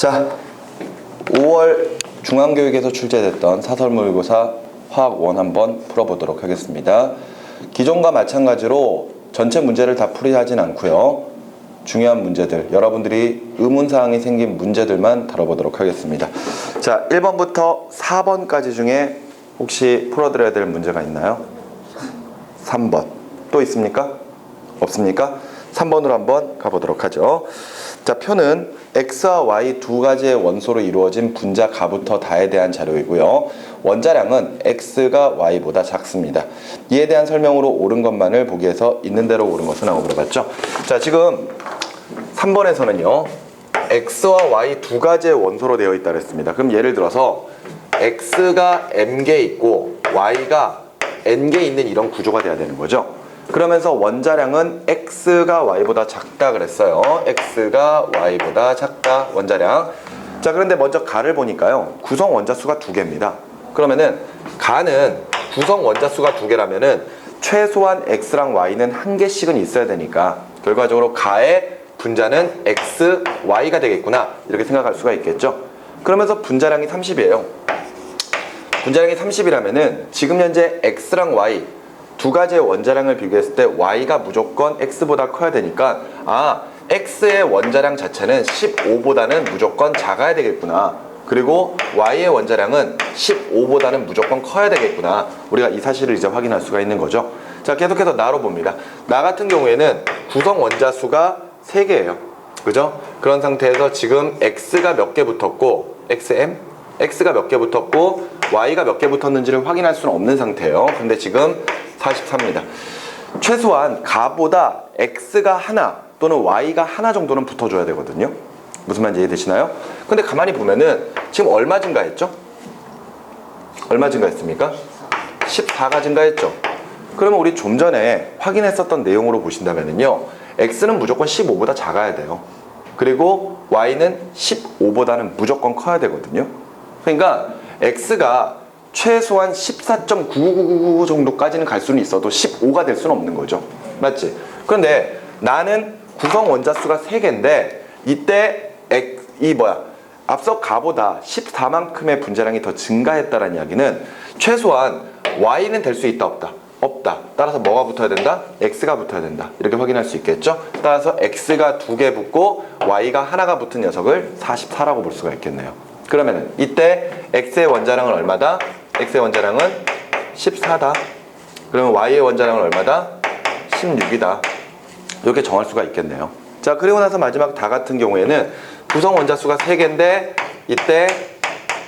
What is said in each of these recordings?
자, 5월 중앙교육에서 출제됐던 사설모의고사 화학 1 한번 풀어보도록 하겠습니다. 기존과 마찬가지로 전체 문제를 다 풀이하진 않고요. 중요한 문제들, 여러분들이 의문사항이 생긴 문제들만 다뤄보도록 하겠습니다. 자, 1번부터 4번까지 중에 혹시 풀어드려야 될 문제가 있나요? 3번. 또 있습니까? 없습니까? 3번으로 한번 가보도록 하죠. 자, 표는 X와 Y 두 가지의 원소로 이루어진 분자 가부터 다에 대한 자료이고요. 원자량은 X가 Y보다 작습니다. 이에 대한 설명으로 옳은 것만을 보기 위해서 있는 대로 옳은 것은 하고 물어봤죠. 자, 지금 3번에서는요. X와 Y 두 가지의 원소로 되어 있다고 했습니다. 그럼 예를 들어서 X가 M개 있고 Y가 N개 있는 이런 구조가 돼야 되는 거죠. 그러면서 원자량은 X가 Y보다 작다 그랬어요. X가 Y보다 작다, 원자량. 자, 그런데 먼저 가를 보니까요. 구성 원자수가 2개입니다. 그러면은 가는 구성 원자수가 2개라면은 최소한 X랑 Y는 1개씩은 있어야 되니까 결과적으로 가의 분자는 X, Y가 되겠구나. 이렇게 생각할 수가 있겠죠. 그러면서 분자량이 30이에요. 분자량이 30이라면은 지금 현재 X랑 Y 두 가지의 원자량을 비교했을 때 Y가 무조건 X보다 커야 되니까 X의 원자량 자체는 15보다는 무조건 작아야 되겠구나. 그리고 Y의 원자량은 15보다는 무조건 커야 되겠구나. 우리가 이 사실을 이제 확인할 수가 있는 거죠. 자, 계속해서 나로 봅니다. 나 같은 경우에는 구성 원자수가 3개예요. 그죠? 그런 상태에서 지금 X가 몇 개 붙었고 X가 몇 개 붙었고 Y가 몇 개 붙었는지를 확인할 수는 없는 상태예요. 근데 지금 44입니다. 최소한 가보다 X가 하나 또는 Y가 하나 정도는 붙어줘야 되거든요. 무슨 말인지 이해되시나요? 근데 가만히 보면은 지금 얼마 증가했죠? 얼마 증가했습니까? 14가 증가했죠. 그러면 우리 좀 전에 확인했었던 내용으로 보신다면요. X는 무조건 15보다 작아야 돼요. 그리고 Y는 15보다는 무조건 커야 되거든요. 그러니까 X가 최소한 14.99999 정도까지는 갈 수는 있어도 15가 될 수는 없는 거죠. 맞지? 그런데 나는 구성 원자수가 3개인데 이때 앞서 가보다 14만큼의 분자량이 더 증가했다는 이야기는 최소한 Y는 될 수 있다 없다? 없다. 따라서 뭐가 붙어야 된다? X가 붙어야 된다. 이렇게 확인할 수 있겠죠? 따라서 X가 2개 붙고 Y가 하나가 붙은 녀석을 44라고 볼 수가 있겠네요. 그러면은 이때 X의 원자량은 얼마다? X의 원자량은 14다. 그러면 Y의 원자량은 얼마다? 16이다. 이렇게 정할 수가 있겠네요. 자, 그리고 나서 마지막 다 같은 경우에는 구성 원자수가 3개인데 이때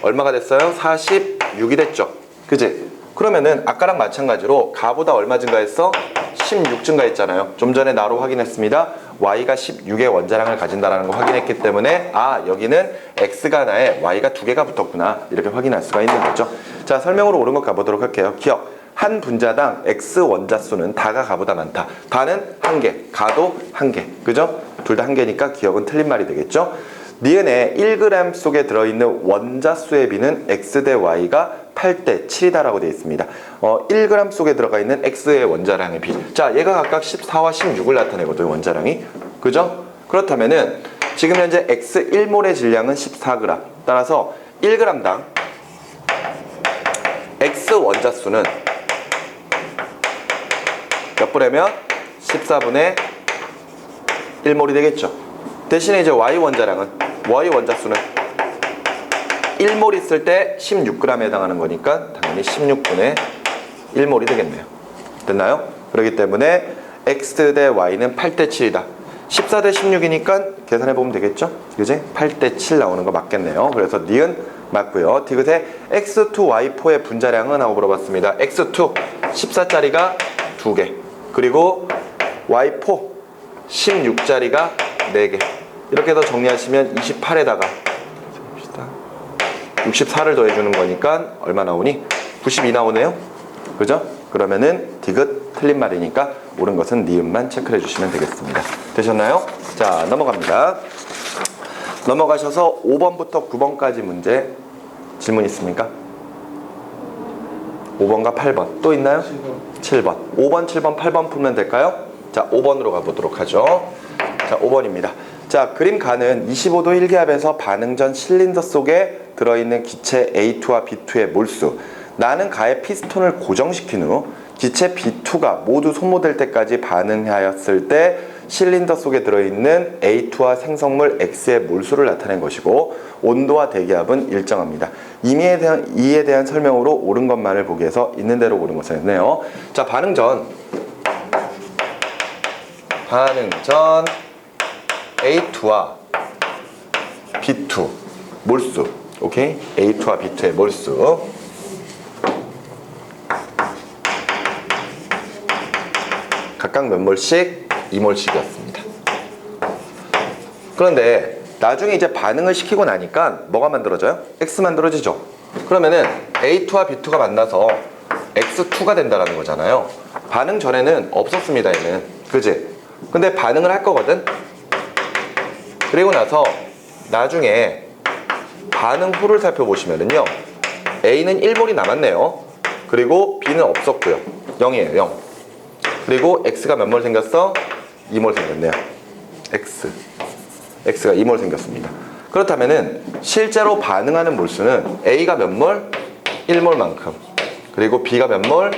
얼마가 됐어요? 46이 됐죠. 그지? 그러면은 아까랑 마찬가지로 가보다 얼마 증가했어? 16 증가했잖아요. 좀 전에 나로 확인했습니다. Y가 16의 원자량을 가진다는 거 확인했기 때문에 여기는 X가 하나에 Y가 2개가 붙었구나. 이렇게 확인할 수가 있는 거죠. 자, 설명으로 옳은 것 가보도록 할게요. 기억. 한 분자당 X 원자수는 다가 가보다 많다. 다는 1개, 가도 1개. 그죠? 둘 다 1개니까 기억은 틀린 말이 되겠죠? 니은의 1g 속에 들어있는 원자수의 비는 X 대 Y가 8대 7이다라고 되어 있습니다. 1g 속에 들어가 있는 X의 원자량의 비. 자, 얘가 각각 14와 16을 나타내거든요, 원자량이. 그죠? 그렇다면은 지금 현재 X 1몰의 질량은 14g. 따라서 1g당 X 원자수는 몇 분이면 14분의 1몰이 되겠죠. 대신에 이제 Y 원자수는 1몰 있을 때 16g에 해당하는 거니까 당연히 16분의 1몰이 되겠네요. 됐나요? 그렇기 때문에 X 대 Y는 8대 7이다. 14 대 16이니까 계산해보면 되겠죠? 그지? 8대 7 나오는 거 맞겠네요. 그래서 니은 맞고요. 디귿에 X2, Y4의 분자량은 하고 물어봤습니다. X2, 14짜리가 2개. 그리고 Y4, 16짜리가 4개. 이렇게 해서 정리하시면 28에다가 64를 더해주는 거니까 얼마 나오니? 92 나오네요. 그죠? 그러면은 디귿 틀린 말이니까 옳은 것은 니은만 체크해 주시면 되겠습니다. 되셨나요? 자, 넘어갑니다. 넘어가셔서 5번부터 9번까지 문제 질문 있습니까? 5번과 8번 또 있나요? 7번 5번, 7번, 8번 풀면 될까요? 자, 5번으로 가보도록 하죠. 자, 5번입니다. 자, 그림 가는 25도 1기압에서 반응 전 실린더 속에 들어있는 기체 A2와 B2의 몰수. 나는 가의 피스톤을 고정시킨 후 기체 B2가 모두 소모될 때까지 반응하였을 때 실린더 속에 들어있는 A2와 생성물 X의 몰수를 나타낸 것이고, 온도와 대기압은 일정합니다. 이에 대한 설명으로 옳은 것만을 보기 위해서 있는 대로 옳은 것을 했네요. 자, 반응 전 A2와 B2 몰수. 오케이? A2와 B2의 몰수. 각각 몇 몰씩? 2몰씩이었습니다. 그런데 나중에 이제 반응을 시키고 나니까 뭐가 만들어져요? X 만들어지죠. 그러면은 A2와 B2가 만나서 X2가 된다라는 거잖아요. 반응 전에는 없었습니다, 얘는. 그지? 근데 반응을 할 거거든? 그리고 나서 나중에 반응 후를 살펴보시면은요, A는 1몰이 남았네요. 그리고 B는 없었고요. 0이에요, 0. 그리고 X가 몇 몰 생겼어? 2몰 생겼네요. X가 2몰 생겼습니다. 그렇다면은 실제로 반응하는 몰수는 A가 몇 몰? 1몰만큼. 그리고 B가 몇 몰?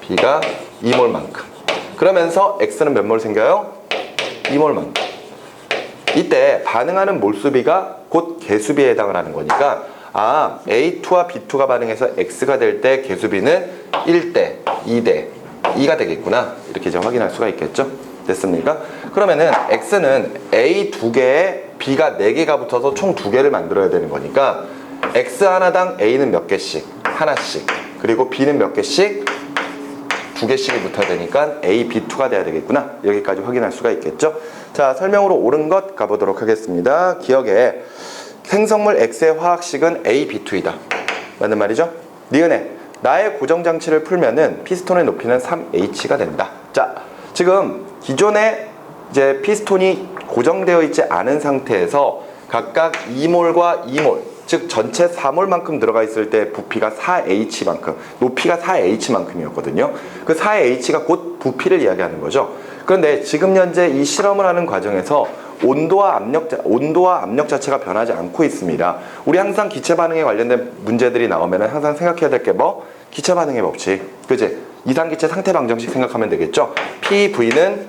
B가 2몰만큼. 그러면서 X는 몇 몰 생겨요? 2몰만큼. 이때 반응하는 몰수비가 곧 개수비에 해당을 하는 거니까, 아, A2와 B2가 반응해서 X가 될 때 개수비는 1대, 2대, 2가 되겠구나. 이렇게 이제 확인할 수가 있겠죠. 됐습니까? 그러면은 X는 A 2개에 B가 4개가 붙어서 총 2개를 만들어야 되는 거니까, X 하나당 A는 몇 개씩? 하나씩. 그리고 B는 몇 개씩? 2개씩이 붙어야 되니까 A, B2가 돼야 되겠구나. 여기까지 확인할 수가 있겠죠. 자, 설명으로 옳은 것 가보도록 하겠습니다. 기억에 생성물 X의 화학식은 A, B2이다. 맞는 말이죠? 니은에 나의 고정장치를 풀면은 피스톤의 높이는 3H가 된다. 자, 지금 기존에 이제 피스톤이 고정되어 있지 않은 상태에서 각각 2몰과 2몰, 즉 전체 4몰만큼 들어가 있을 때 부피가 4H만큼, 높이가 4H만큼이었거든요. 그 4H가 곧 부피를 이야기하는 거죠. 그런데 지금 현재 이 실험을 하는 과정에서 온도와 압력 자체가 변하지 않고 있습니다. 우리 항상 기체 반응에 관련된 문제들이 나오면 항상 생각해야 될 게 뭐? 기체 반응의 법칙. 그지? 이상기체 상태 방정식 생각하면 되겠죠. PV는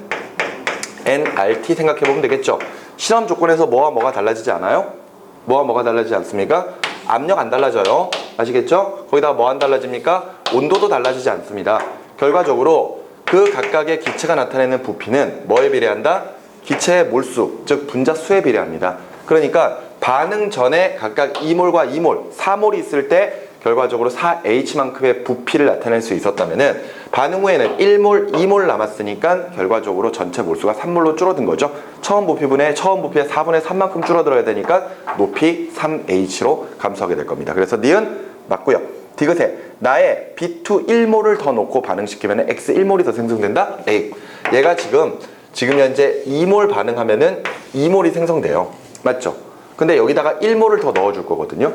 nRT 생각해보면 되겠죠. 실험 조건에서 뭐가 달라지지 않아요? 뭐가 달라지지 않습니까? 압력 안 달라져요. 아시겠죠? 거기다가 뭐 안 달라집니까? 온도도 달라지지 않습니다. 결과적으로 그 각각의 기체가 나타내는 부피는 뭐에 비례한다? 기체의 몰수, 즉 분자수에 비례합니다. 그러니까 반응 전에 각각 2몰과 2몰, 4몰이 있을 때 결과적으로 4H만큼의 부피를 나타낼 수 있었다면은 반응 후에는 1몰, 2몰 남았으니까 결과적으로 전체 몰수가 3몰로 줄어든 거죠. 처음 부피의 4분의 3만큼 줄어들어야 되니까 높이 3H로 감소하게 될 겁니다. 그래서 니은 맞고요. 디귿에 나의 B2 1몰을 더 넣고 반응시키면 X 1몰이 더 생성된다? 네. 얘가 지금 현재 2몰 반응하면은 2몰이 생성돼요. 맞죠? 근데 여기다가 1몰을 더 넣어줄 거거든요.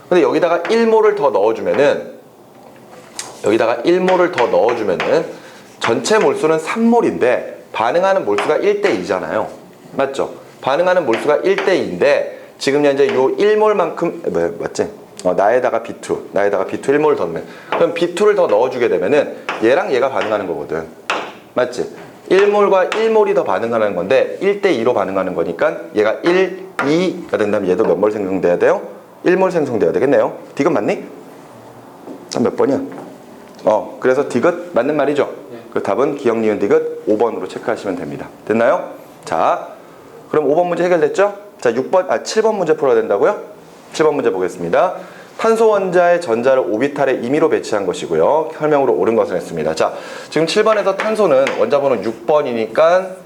근데 여기다가 1몰을 더 넣어주면은 전체 몰수는 3몰인데 반응하는 몰수가 1대2잖아요. 맞죠? 반응하는 몰수가 1대2인데 지금 현재 요 1몰만큼 맞지? 나에다가 B2 1몰 더 넣으면, 그럼 B2를 더 넣어주게 되면은 얘랑 얘가 반응하는 거거든. 맞지? 1몰과 1몰이 더 반응하는 건데 1대2로 반응하는 거니까 얘가 1, 2가 된다면 얘도 몇 몰 생성돼야 돼요? 1몰 생성돼야 되겠네요. 디귿 맞니? 몇 번이야? 그래서 디귿 맞는 말이죠? 네. 그 답은 기억, 니은, 디귿 5번으로 체크하시면 됩니다. 됐나요? 자, 그럼 5번 문제 해결됐죠? 자, 7번 문제 풀어야 된다고요? 7번 문제 보겠습니다. 탄소 원자의 전자를 오비탈에 임의로 배치한 것이고요. 설명으로 옳은 것을 했습니다. 자, 지금 7번에서 탄소는 원자 번호 6번이니까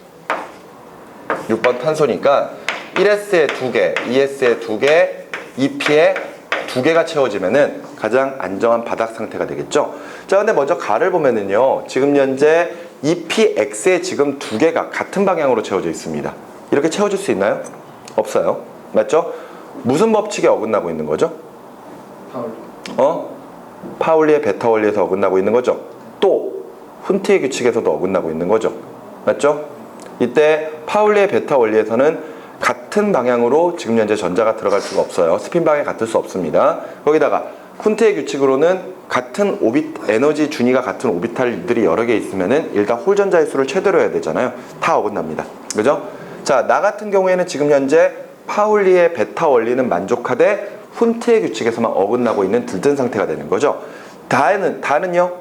6번 탄소니까 1S에 2개, 2S에 2개, 2P에 2개가 채워지면은 가장 안정한 바닥 상태가 되겠죠. 자, 근데 먼저 가를 보면은요, 지금 현재 2PX에 지금 2개가 같은 방향으로 채워져 있습니다. 이렇게 채워질 수 있나요? 없어요. 맞죠? 무슨 법칙에 어긋나고 있는 거죠? 파울리의 베타 원리에서 어긋나고 있는 거죠. 또 훈트의 규칙에서도 어긋나고 있는 거죠. 맞죠? 이때 파울리의 베타 원리에서는 같은 방향으로 지금 현재 전자가 들어갈 수가 없어요. 스핀 방향이 같을 수 없습니다. 거기다가 쿤트의 규칙으로는 같은 에너지 준위가 같은 오비탈들이 여러 개 있으면은 일단 홀 전자의 수를 최대로 해야 되잖아요. 다 어긋납니다. 그죠? 자, 나 같은 경우에는 지금 현재 파울리의 베타 원리는 만족하되 훈트의 규칙에서만 어긋나고 있는 들뜬 상태가 되는 거죠. 다는요?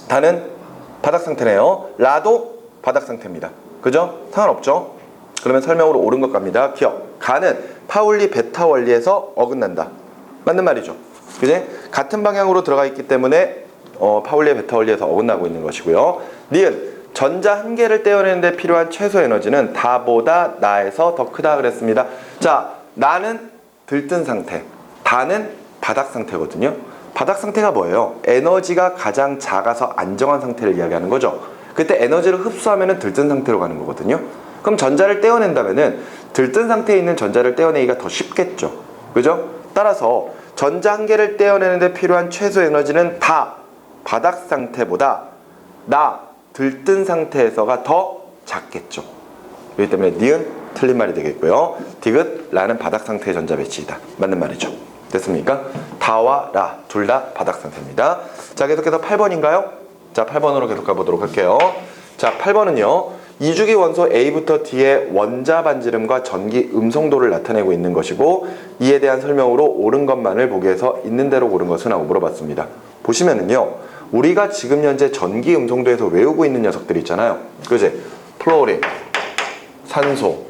다는 바닥 상태네요. 라도 바닥 상태입니다. 그죠? 상관없죠? 그러면 설명으로 옳은 것 갑니다. 기억. 가는 파울리 베타 원리에서 어긋난다. 맞는 말이죠. 그지? 같은 방향으로 들어가 있기 때문에 파울리의 베타 원리에서 어긋나고 있는 것이고요. 니은 전자 한 개를 떼어내는데 필요한 최소 에너지는 다보다 나에서 더 크다 그랬습니다. 자, 나는 들뜬 상태, 다는 바닥 상태거든요. 바닥 상태가 뭐예요? 에너지가 가장 작아서 안정한 상태를 이야기하는 거죠. 그때 에너지를 흡수하면 들뜬 상태로 가는 거거든요. 그럼 전자를 떼어낸다면은 들뜬 상태에 있는 전자를 떼어내기가 더 쉽겠죠. 그죠? 따라서 전자 한 개를 떼어내는데 필요한 최소 에너지는 다 바닥 상태보다 나 들뜬 상태에서가 더 작겠죠. 그렇기 때문에 니은 틀린 말이 되겠고요. 디귿 라는 바닥 상태의 전자 배치이다. 맞는 말이죠. 됐습니까? 다와 라 둘 다 바닥 상태입니다. 자, 계속해서 8번인가요? 자, 8번으로 계속 가보도록 할게요. 자, 8번은요. 이주기 원소 A부터 D의 원자 반지름과 전기 음성도를 나타내고 있는 것이고 이에 대한 설명으로 옳은 것만을 보기 위해서 있는 대로 고른 것은 하고 물어봤습니다. 보시면은요. 우리가 지금 현재 전기 음성도에서 외우고 있는 녀석들이 있잖아요. 그지? 플로린, 산소,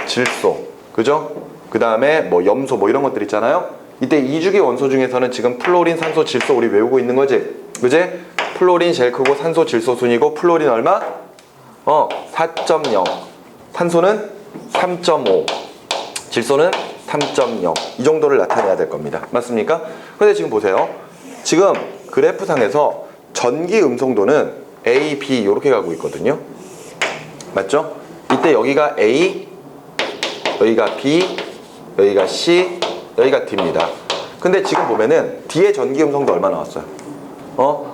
질소, 그죠? 그 다음에 뭐 염소 뭐 이런 것들 있잖아요. 이때 이주기 원소 중에서는 지금 플로린, 산소, 질소 우리 외우고 있는 거지? 그지? 플로린 제일 크고 산소, 질소 순이고 플로린 얼마? 4.0. 산소는 3.5. 질소는 3.0. 이 정도를 나타내야 될 겁니다. 맞습니까? 근데 지금 보세요. 지금 그래프상에서 전기 음성도는 A, B 이렇게 가고 있거든요. 맞죠? 이때 여기가 A, 여기가 B, 여기가 C, 여기가 D입니다. 근데 지금 보면은 D의 전기 음성도 얼마 나왔어요?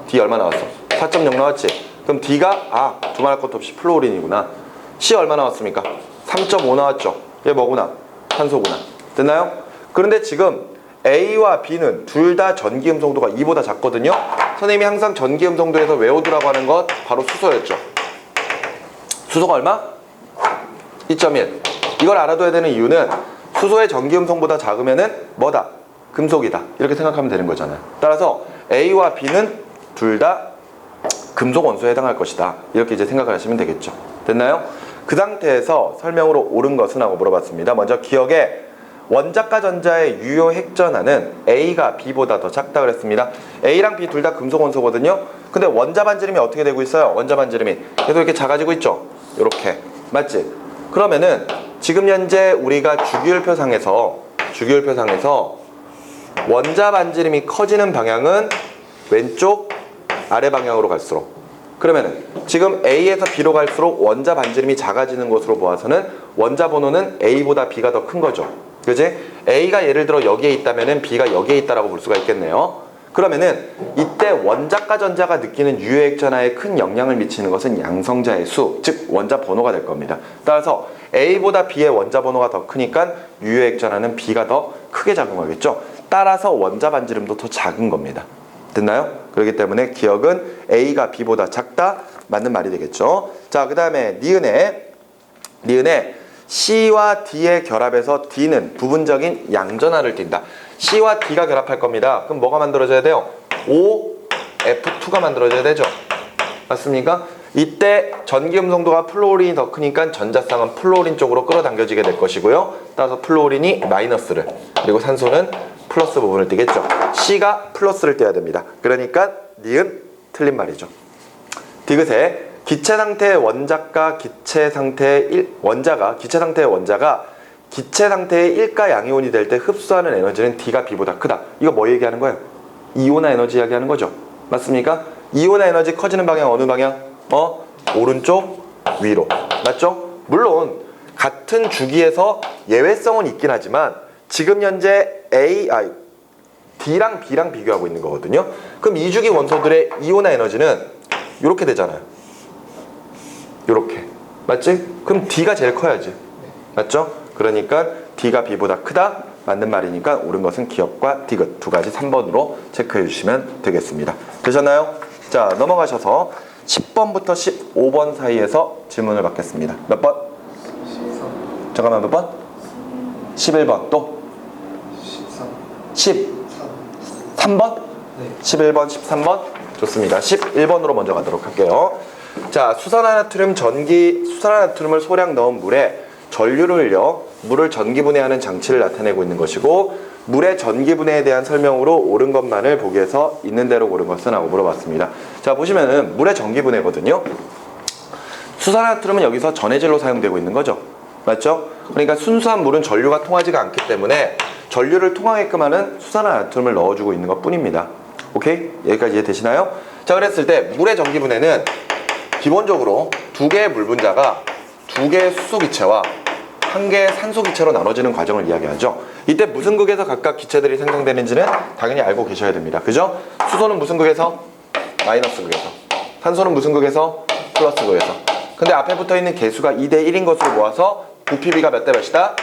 D 얼마 나왔어? 4.0 나왔지? 그럼 D가 두말할 것도 없이 플로린이구나. C 얼마 나왔습니까? 3.5 나왔죠? 얘 뭐구나? 산소구나. 됐나요? 그런데 지금 A와 B는 둘 다 전기 음성도가 2보다 작거든요. 선생님이 항상 전기 음성도에서 외우두라고 하는 것 바로 수소였죠. 수소가 얼마? 2.1. 이걸 알아둬야 되는 이유는 수소의 전기 음성보다 작으면은 뭐다? 금속이다. 이렇게 생각하면 되는 거잖아요. 따라서 A와 B는 둘 다 금속 원소에 해당할 것이다. 이렇게 이제 생각을 하시면 되겠죠. 됐나요? 그 상태에서 설명으로 옳은 것은 하고 물어봤습니다. 먼저 기억에 원자과 전자의 유효 핵전하는 A가 B보다 더 작다 그랬습니다. A랑 B 둘 다 금속 원소거든요. 근데 원자 반지름이 어떻게 되고 있어요? 원자 반지름이 계속 이렇게 작아지고 있죠. 이렇게. 맞지? 그러면은 지금 현재 우리가 주기율표상에서 원자 반지름이 커지는 방향은 왼쪽 아래 방향으로 갈수록, 그러면은 지금 A에서 B로 갈수록 원자 반지름이 작아지는 것으로 보아서는 원자 번호는 A보다 B가 더 큰 거죠. 그지? A가 예를 들어 여기에 있다면은 B가 여기에 있다라고 볼 수가 있겠네요. 그러면은 이때 원자과 전자가 느끼는 유효액 전하에 큰 영향을 미치는 것은 양성자의 수, 즉 원자 번호가 될 겁니다. 따라서 A보다 B의 원자 번호가 더 크니까 유효액 전하는 B가 더 크게 작용하겠죠. 따라서 원자 반지름도 더 작은 겁니다. 됐나요? 그렇기 때문에 기억은 A가 B보다 작다. 맞는 말이 되겠죠. 자, 그 다음에 니은에 C와 D의 결합에서 D는 부분적인 양전하를 띈다. C와 D가 결합할 겁니다. 그럼 뭐가 만들어져야 돼요? OF2가 만들어져야 되죠. 맞습니까? 이때 전기 음성도가 플로린이 더 크니까 전자쌍은 플로린 쪽으로 끌어당겨지게 될 것이고요. 따라서 플로린이 마이너스를, 그리고 산소는 플러스 부분을 띄겠죠. C가 플러스를 띄어야 됩니다. 그러니까 니은 틀린 말이죠. 디귿에 기체 상태의 원자가 기체 상태의 원자가 기체 상태의 1가 양이온이 될 때 흡수하는 에너지는 D가 B보다 크다. 이거 뭐 얘기하는 거예요? 이온화 에너지 이야기하는 거죠. 맞습니까? 이온화 에너지 커지는 방향 어느 방향? 오른쪽 위로. 맞죠? 물론 같은 주기에서 예외성은 있긴 하지만 지금 현재 D랑 B랑 비교하고 있는 거거든요. 그럼 이 주기 원소들의 이온화 에너지는 이렇게 되잖아요. 이렇게. 맞지? 그럼 D가 제일 커야지. 맞죠? 그러니까 D가 B보다 크다? 맞는 말이니까 옳은 것은 기역과 디귿 두 가지 3번으로 체크해 주시면 되겠습니다. 되셨나요? 자, 넘어가셔서 10번부터 15번 사이에서 질문을 받겠습니다. 몇 번? 13. 잠깐만, 몇 번? 11번. 또? 13. 13번? 네. 11번, 13번? 좋습니다. 11번으로 먼저 가도록 할게요. 자, 수산화나트륨 수산화나트륨을 소량 넣은 물에 전류를 흘려 물을 전기분해하는 장치를 나타내고 있는 것이고, 물의 전기분해에 대한 설명으로 옳은 것만을 보기에서 있는 대로 고른 것은? 하고 물어봤습니다. 자, 보시면은 물의 전기분해거든요. 수산화나트륨은 여기서 전해질로 사용되고 있는 거죠. 맞죠? 그러니까 순수한 물은 전류가 통하지가 않기 때문에 전류를 통하게끔 하는 수산화나트륨을 넣어주고 있는 것 뿐입니다. 오케이? 여기까지 이해되시나요? 자, 그랬을 때 물의 전기분해는 기본적으로 두 개의 물 분자가 두 개의 수소 기체와 한 개의 산소 기체로 나눠지는 과정을 이야기하죠. 이때 무슨 극에서 각각 기체들이 생성되는지는 당연히 알고 계셔야 됩니다. 그죠? 수소는 무슨 극에서? 마이너스 극에서. 산소는 무슨 극에서? 플러스 극에서. 근데 앞에 붙어 있는 개수가 2대 1인 것으로 모아서 부피비가 몇 대 몇이다?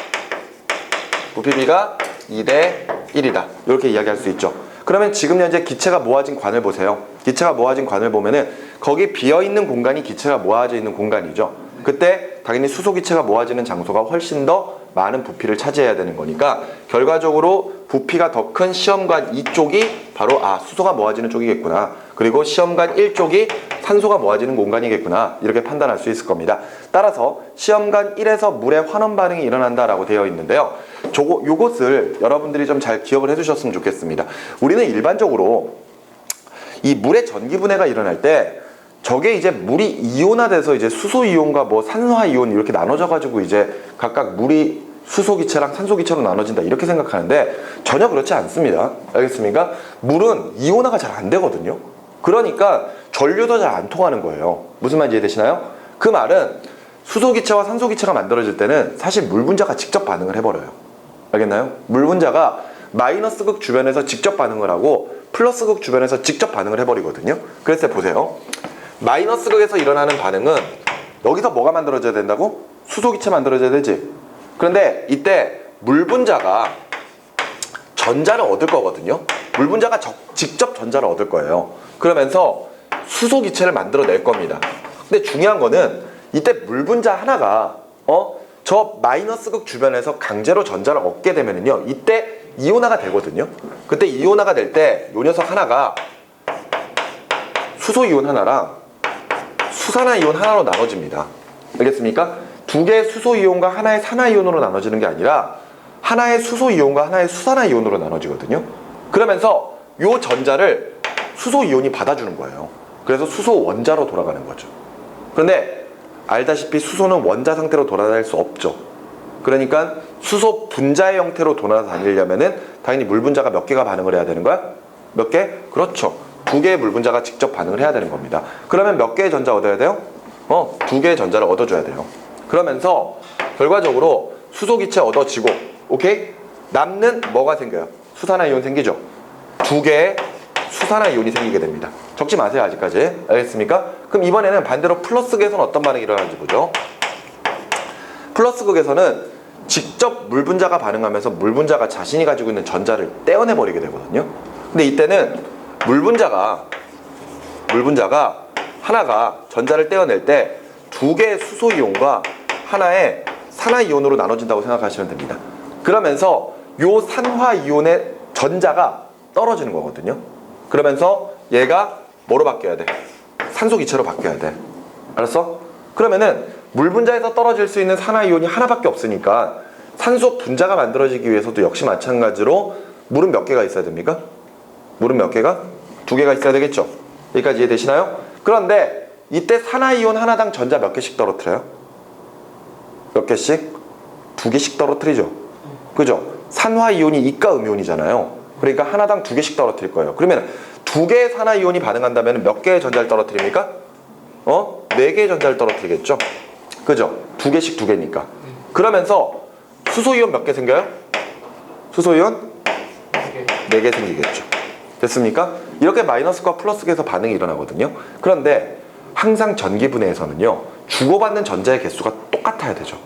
부피비가 2대 1이다. 이렇게 이야기할 수 있죠. 그러면 지금 현재 기체가 모아진 관을 보세요. 기체가 모아진 관을 보면은 거기 비어있는 공간이 기체가 모아져 있는 공간이죠. 그때 당연히 수소 기체가 모아지는 장소가 훨씬 더 많은 부피를 차지해야 되는 거니까 결과적으로 부피가 더 큰 시험관 2쪽이 바로 수소가 모아지는 쪽이겠구나. 그리고 시험관 1쪽이 산소가 모아지는 공간이겠구나. 이렇게 판단할 수 있을 겁니다. 따라서 시험관 1에서 물의 환원 반응이 일어난다라고 되어 있는데요. 요것을 여러분들이 좀 잘 기억을 해주셨으면 좋겠습니다. 우리는 일반적으로 이 물의 전기분해가 일어날 때 저게 이제 물이 이온화돼서 이제 수소 이온과 뭐 산화 이온 이렇게 나눠져 가지고 이제 각각 물이 수소 기체랑 산소 기체로 나눠진다 이렇게 생각하는데 전혀 그렇지 않습니다. 알겠습니까? 물은 이온화가 잘 안 되거든요. 그러니까 전류도 잘 안 통하는 거예요. 무슨 말인지 이해되시나요? 그 말은 수소 기체와 산소 기체가 만들어질 때는 사실 물 분자가 직접 반응을 해버려요. 알겠나요? 물 분자가 마이너스 극 주변에서 직접 반응을 하고 플러스 극 주변에서 직접 반응을 해버리거든요. 그래서 보세요. 마이너스 극에서 일어나는 반응은 여기서 뭐가 만들어져야 된다고? 수소 기체 만들어져야 되지. 그런데 이때 물 분자가 전자를 얻을 거거든요. 물 분자가 직접 전자를 얻을 거예요. 그러면서 수소 기체를 만들어낼 겁니다. 근데 중요한 거는 이때 물 분자 하나가 저 마이너스 극 주변에서 강제로 전자를 얻게 되면은요, 이때 이온화가 되거든요. 그때 이온화가 될 때 요 녀석 하나가 수소 이온 하나랑 수산화 이온 하나로 나눠집니다. 알겠습니까? 두 개의 수소 이온과 하나의 산화 이온으로 나눠지는 게 아니라 하나의 수소 이온과 하나의 수산화 이온으로 나눠지거든요. 그러면서 요 전자를 수소 이온이 받아주는 거예요. 그래서 수소 원자로 돌아가는 거죠. 그런데 알다시피 수소는 원자 상태로 돌아다닐 수 없죠. 그러니까 수소 분자의 형태로 돌아다니려면은 당연히 물 분자가 몇 개가 반응을 해야 되는 거야? 몇 개? 그렇죠. 두 개의 물 분자가 직접 반응을 해야 되는 겁니다. 그러면 몇 개의 전자 얻어야 돼요? 두 개의 전자를 얻어줘야 돼요. 그러면서 결과적으로 수소 기체 얻어지고, 오케이? 남는 뭐가 생겨요? 수산화 이온 생기죠? 두 개의 수산화 이온이 생기게 됩니다. 적지 마세요, 아직까지. 알겠습니까? 그럼 이번에는 반대로 플러스 극에서는 어떤 반응이 일어나는지 보죠. 플러스 극에서는 직접 물 분자가 반응하면서 물 분자가 자신이 가지고 있는 전자를 떼어내버리게 되거든요. 근데 이때는 물 분자가 하나가 전자를 떼어낼 때 두 개의 수소 이온과 하나의 산화 이온으로 나눠진다고 생각하시면 됩니다. 그러면서 요 산화 이온의 전자가 떨어지는 거거든요. 그러면서 얘가 뭐로 바뀌어야 돼? 산소 기체로 바뀌어야 돼. 알았어? 그러면은 물 분자에서 떨어질 수 있는 산화 이온이 하나밖에 없으니까 산소 분자가 만들어지기 위해서도 역시 마찬가지로 물은 몇 개가 있어야 됩니까? 물은 몇 개가? 두 개가 있어야 되겠죠? 여기까지 이해되시나요? 그런데 이때 산화이온 하나당 전자 몇 개씩 떨어뜨려요? 몇 개씩? 두 개씩 떨어뜨리죠. 그죠? 산화이온이 이가 음이온이잖아요. 그러니까 하나당 두 개씩 떨어뜨릴 거예요. 그러면 두 개의 산화이온이 반응한다면 몇 개의 전자를 떨어뜨립니까? 네 개의 전자를 떨어뜨리겠죠? 그죠? 두 개씩 두 개니까. 그러면서 수소이온 몇 개 생겨요? 수소이온? 네 개 생기겠죠. 됐습니까? 이렇게 마이너스과 플러스에서 반응이 일어나거든요. 그런데 항상 전기분해에서는요, 주고받는 전자의 개수가 똑같아야 되죠.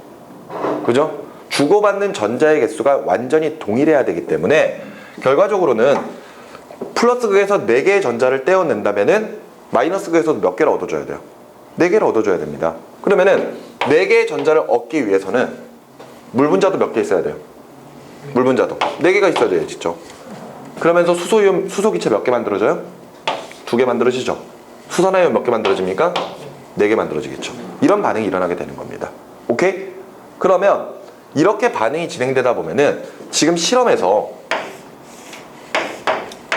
그죠? 주고받는 전자의 개수가 완전히 동일해야 되기 때문에 결과적으로는 플러스 극에서 4개의 전자를 떼어낸다면은 마이너스 극에서도 몇 개를 얻어줘야 돼요? 4개를 얻어줘야 됩니다. 그러면은 4개의 전자를 얻기 위해서는 물 분자도 몇 개 있어야 돼요? 물 분자도 4개가 있어야 돼요, 진짜. 그러면서 수소이온, 수소기체 몇 개 만들어져요? 2개 만들어지죠. 수산화이온 몇 개 만들어집니까? 4개 만들어지겠죠. 이런 반응이 일어나게 되는 겁니다. 오케이? 그러면 이렇게 반응이 진행되다 보면은 지금 실험에서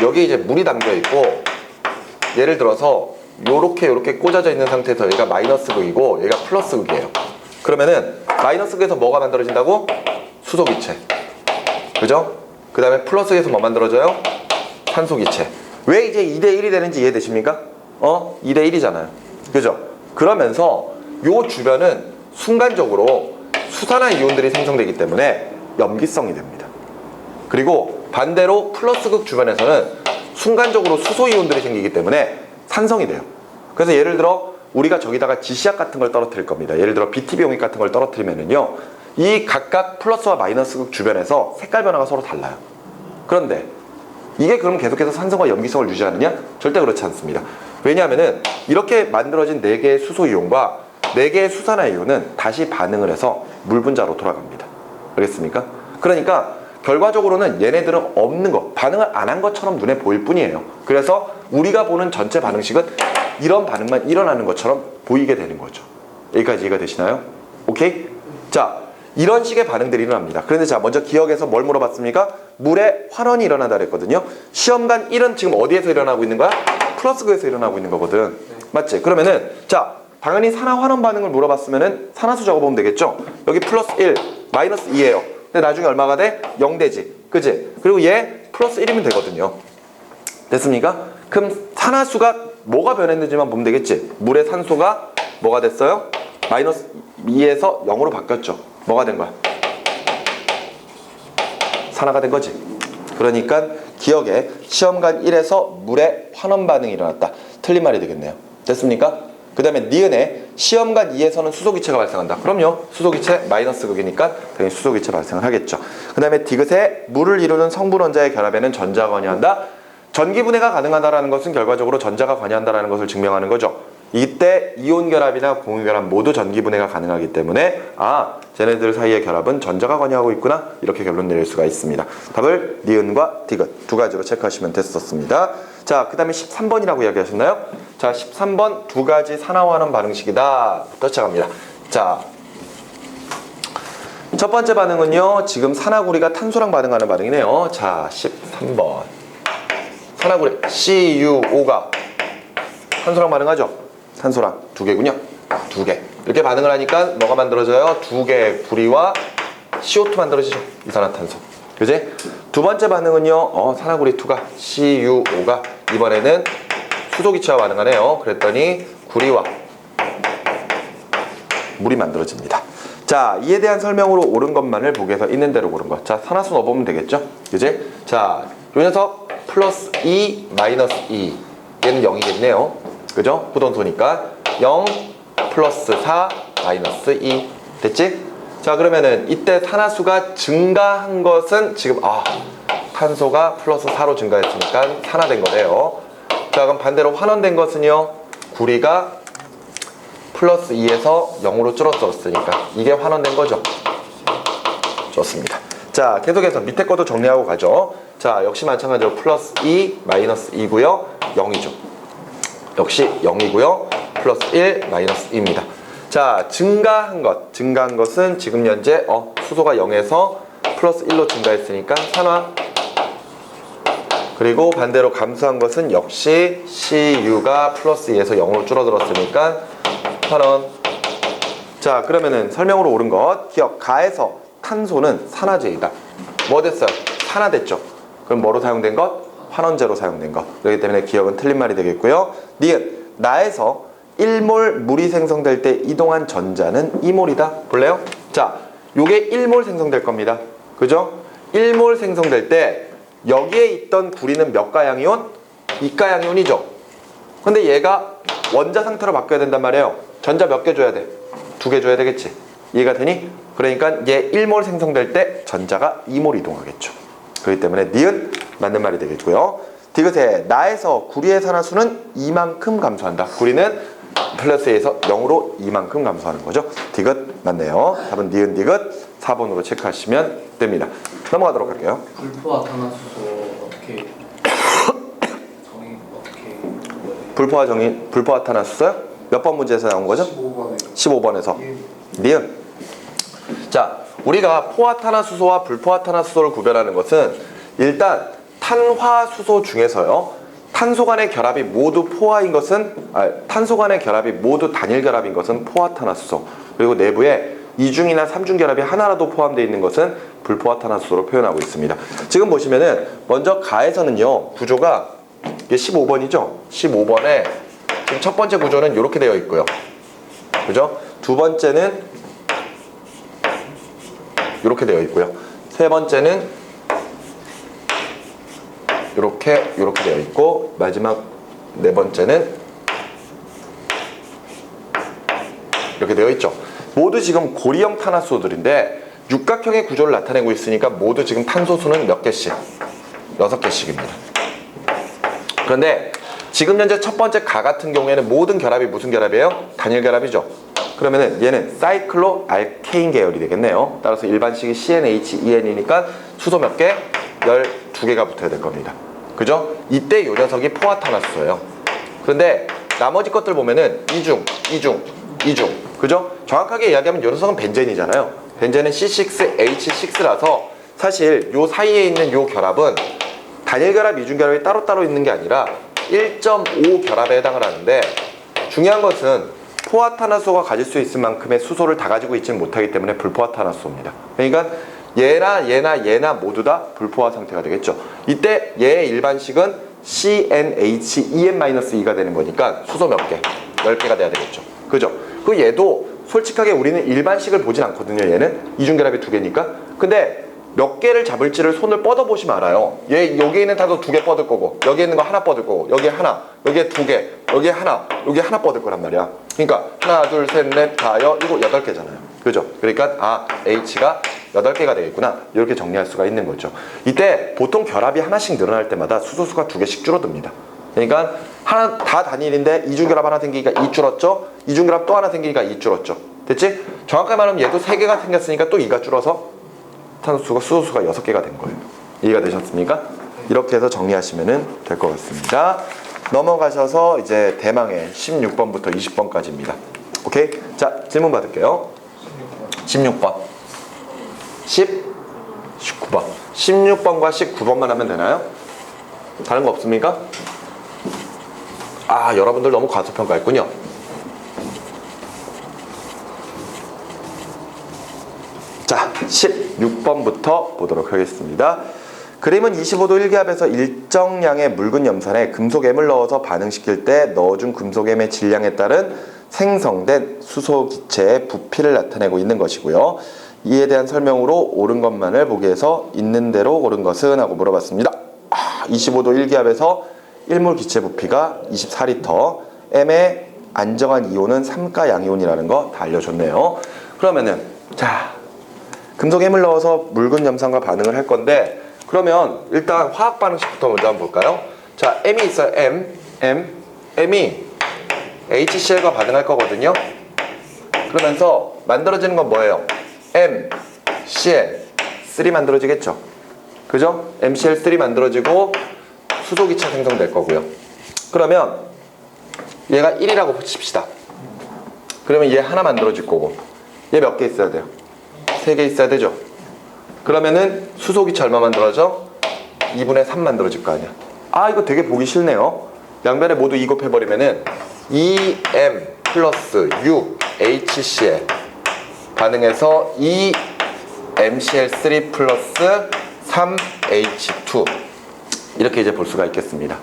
여기 이제 물이 담겨 있고 예를 들어서 요렇게 꽂아져 있는 상태에서 얘가 마이너스 극이고 얘가 플러스 극이에요. 그러면은 마이너스 극에서 뭐가 만들어진다고? 수소기체. 그죠? 그 다음에 플러스 극에서 뭐 만들어져요? 산소기체. 왜 이제 2대1이 되는지 이해되십니까? 2대1이잖아요. 그죠? 그러면서 요 주변은 순간적으로 수산화 이온들이 생성되기 때문에 염기성이 됩니다. 그리고 반대로 플러스극 주변에서는 순간적으로 수소 이온들이 생기기 때문에 산성이 돼요. 그래서 예를 들어 우리가 저기다가 지시약 같은 걸 떨어뜨릴 겁니다. 예를 들어 BTB용액 같은 걸 떨어뜨리면은요, 이 각각 플러스와 마이너스극 주변에서 색깔 변화가 서로 달라요. 그런데 이게 그럼 계속해서 산성과 염기성을 유지하느냐? 절대 그렇지 않습니다. 왜냐하면은 이렇게 만들어진 4개의 수소 이온과 4개의 수산화 이온은 다시 반응을 해서 물 분자로 돌아갑니다. 알겠습니까? 그러니까 결과적으로는 얘네들은 없는 것, 반응을 안 한 것처럼 눈에 보일 뿐이에요. 그래서 우리가 보는 전체 반응식은 이런 반응만 일어나는 것처럼 보이게 되는 거죠. 여기까지 이해가 되시나요? 오케이? 자, 이런 식의 반응들이 일어납니다. 그런데 자, 먼저 기억에서 뭘 물어봤습니까? 물에 환원이 일어난다 그랬거든요. 시험관 1은 지금 어디에서 일어나고 있는 거야? 플러스극에서 일어나고 있는 거거든. 맞지? 그러면은 자, 당연히 산화 환원 반응을 물어봤으면은 산화수 적어보면 되겠죠? 여기 플러스 1, 마이너스 2예요. 근데 나중에 얼마가 돼? 0 되지. 그지? 그리고 얘 플러스 1이면 되거든요. 됐습니까? 그럼 산화수가 뭐가 변했는지만 보면 되겠지? 물의 산소가 뭐가 됐어요? 마이너스 2에서 0으로 바뀌었죠. 뭐가 된 거야? 산화가 된 거지. 그러니까 기억에 시험관 1에서 물의 환원 반응이 일어났다. 틀린 말이 되겠네요. 됐습니까? 그 다음에 니은에 시험관 2에서는 수소기체가 발생한다. 그럼요. 수소기체 마이너스 극이니까 당연히 수소기체 발생을 하겠죠. 그 다음에 디귿에 물을 이루는 성분 원자의 결합에는 전자가 관여한다. 전기분해가 가능하다는 것은 결과적으로 전자가 관여한다는 것을 증명하는 거죠. 이때 이온 결합이나 공유 결합 모두 전기분해가 가능하기 때문에 쟤네들 사이의 결합은 전자가 관여하고 있구나, 이렇게 결론 내릴 수가 있습니다. 답을 니은과 디귿 두 가지로 체크하시면 됐었습니다. 자, 그 다음에 13번이라고 이야기하셨나요? 자, 13번 두 가지 산화환원 반응식이다 부터 시작합니다. 자, 첫 번째 반응은요, 지금 산화구리가 탄소랑 반응하는 반응이네요. 자, 13번 산화구리 CuO가 탄소랑 반응하죠? 탄소랑 2개군요. 2개. 이렇게 반응을 하니까 뭐가 만들어져요? 2개의 구리와 CO2 만들어지죠. 이산화탄소. 그지? 두 번째 반응은요, 산화구리2가 CuO가 이번에는 수소기체와 반응하네요. 그랬더니 구리와 물이 만들어집니다. 자, 이에 대한 설명으로 옳은 것만을 보기 위해서 있는 대로 고른 것. 자, 산화수 넣어보면 되겠죠? 그지? 자, 요 녀석 플러스 2, 마이너스 2. 얘는 0이겠네요. 그죠? 후동소니까 0 플러스 4 마이너스 2 됐지? 자, 그러면은 이때 산화수가 증가한 것은 지금 탄소가 플러스 4로 증가했으니까 산화된 거래요. 자, 그럼 반대로 환원된 것은요, 구리가 플러스 2에서 0으로 줄어들었으니까 이게 환원된 거죠. 좋습니다. 자, 계속해서 밑에 것도 정리하고 가죠. 자, 역시 마찬가지로 플러스 2 마이너스 2고요 0이죠. 역시 0이고요. 플러스 1, 마이너스 2입니다. 자, 증가한 것은 지금 현재 수소가 0에서 플러스 1로 증가했으니까 산화. 그리고 반대로 감소한 것은 역시 CU가 플러스 2에서 0으로 줄어들었으니까 환원. 자, 그러면은 설명으로 옳은 것 기억. 가에서 탄소는 산화제이다. 뭐 됐어요? 산화됐죠. 그럼 뭐로 사용된 것? 환원제로 사용된 것. 그렇기 때문에 기억은 틀린 말이 되겠고요. 니은, 나에서 1몰 물이 생성될 때 이동한 전자는 2몰이다. 볼래요? 자, 요게 1몰 생성될 겁니다. 그죠? 1몰 생성될 때 여기에 있던 구리는 몇 가양이온? 2가양이온이죠. 근데 얘가 원자 상태로 바뀌어야 된단 말이에요. 전자 몇 개 줘야 돼? 두 개 줘야 되겠지. 이해가 되니? 그러니까 얘 1몰 생성될 때 전자가 2몰 이동하겠죠. 그렇기 때문에 니은 맞는 말이 되겠고요. 디귿에 나에서 구리의 산화수는 이만큼 감소한다. 구리는 플러스 2에서 0으로 이만큼 감소하는 거죠. 디귿 맞네요. 답은 니은 디귿 4번으로 체크하시면 됩니다. 넘어가도록 할게요. 불포화 탄화수소 어떻게 정의 어떻게 불포화 정의, 불포화 탄화수소요? 몇 번 문제에서 나온 거죠? 15번에 15번에서. 니은. 자, 우리가 포화탄화수소와 불포화탄화수소를 구별하는 것은 일단 탄화수소 중에서요, 탄소 간의 결합이 모두 포화인 것은, 탄소 간의 결합이 모두 단일 결합인 것은 포화탄화수소, 그리고 내부에 이중이나 삼중 결합이 하나라도 포함되어 있는 것은 불포화탄화수소로 표현하고 있습니다. 지금 보시면은 먼저 가에서는요, 구조가 이게 15번이죠. 15번에 지금 첫 번째 구조는 이렇게 되어 있고요. 그죠? 두 번째는 이렇게 되어 있고요. 세 번째는 이렇게 되어 있고, 마지막 네 번째는 이렇게 되어 있죠. 모두 지금 고리형 탄화수소들인데 육각형의 구조를 나타내고 있으니까 모두 지금 탄소수는 몇 개씩? 6개씩입니다. 그런데 지금 현재 첫 번째 가 같은 경우에는 모든 결합이 무슨 결합이에요? 단일 결합이죠. 그러면은 얘는 사이클로 알케인 계열이 되겠네요. 따라서 일반식이 CnHEn이니까 수소 몇 개? 12개가 붙어야 될 겁니다. 그죠? 이때 이 녀석이 포화탄화수소예요. 그런데 나머지 것들 보면은 이중. 그죠? 정확하게 이야기하면 이 녀석은 벤젠이잖아요. 벤젠은 C6H6라서 사실 요 사이에 있는 요 결합은 단일 결합, 이중 결합이 따로따로 있는 게 아니라 1.5 결합에 해당을 하는데, 중요한 것은 포화탄화수소가 가질 수 있을 만큼의 수소를 다 가지고 있지는 못하기 때문에 불포화탄화수소입니다. 그러니까 얘나 모두 다 불포화 상태가 되겠죠. 이때 얘의 일반식은 CnHen-2가 되는 거니까 수소 몇 개? 10개가 돼야 되겠죠. 그죠? 그 얘도 솔직하게 우리는 일반식을 보진 않거든요. 얘는 이중결합이 2개니까. 근데 몇 개를 잡을지를 손을 뻗어보시면 알아요. 얘 여기에 있는 탄소 2개 뻗을 거고, 여기에 있는 거 하나 뻗을 거고, 여기에 하나, 여기에 2개, 여기에 하나, 여기에 하나 뻗을 거란 말이야. 그러니까 하나, 둘, 셋, 넷, 다, 여, 이거 8개잖아요. 그죠? 그러니까 H가 8개가 되겠구나. 이렇게 정리할 수가 있는 거죠. 이때 보통 결합이 하나씩 늘어날 때마다 수소수가 2개씩 줄어듭니다. 그러니까 하나 다 단일인데 이중결합 하나 생기니까 2 줄었죠? 이중결합 또 하나 생기니까 2 줄었죠. 됐지? 정확하게 말하면 얘도 3개가 생겼으니까 또 2가 줄어서 수소수가 6개가 된 거예요. 이해가 되셨습니까? 이렇게 해서 정리하시면 될 것 같습니다. 넘어가셔서 이제 대망의 16번부터 20번까지입니다. 오케이? 자, 질문 받을게요. 16번. 19번. 16번과 19번만 하면 되나요? 다른 거 없습니까? 아, 여러분들 너무 과소평가했군요. 자, 16번부터 보도록 하겠습니다. 그림은 25도 1기압에서 일정량의 묽은 염산에 금속엠을 넣어서 반응시킬 때 넣어준 금속엠의 질량에 따른 생성된 수소 기체의 부피를 나타내고 있는 것이고요. 이에 대한 설명으로 옳은 것만을 보기 위해서 있는 대로 옳은 것은? 하고 물어봤습니다. 25도 1기압에서 1몰 기체 부피가 24리터, M의 안정한 이온은 3가 양이온이라는 거 다 알려줬네요. 그러면은 자, 금속 M을 넣어서 묽은 염산과 반응을 할 건데, 그러면 일단 화학 반응식부터 먼저 한번 볼까요? 자, M이 있어요. M이 HCl과 반응할 거거든요. 그러면서 만들어지는 건 뭐예요? MCl3 만들어지겠죠. 그죠? MCl3 만들어지고 수소기체 생성될 거고요. 그러면 얘가 1이라고 칩시다. 그러면 얘 하나 만들어질 거고, 얘 몇 개 있어야 돼요? 3개 있어야 되죠. 그러면은 수소기체 얼마 만들어져? 2분의 3 만들어질 거 아니야. 아, 이거 되게 보기 싫네요. 양변에 모두 2 곱해버리면은 2M 플러스 6HCl 반응해서 2MCl3 플러스 3H2 이렇게 이제 볼 수가 있겠습니다.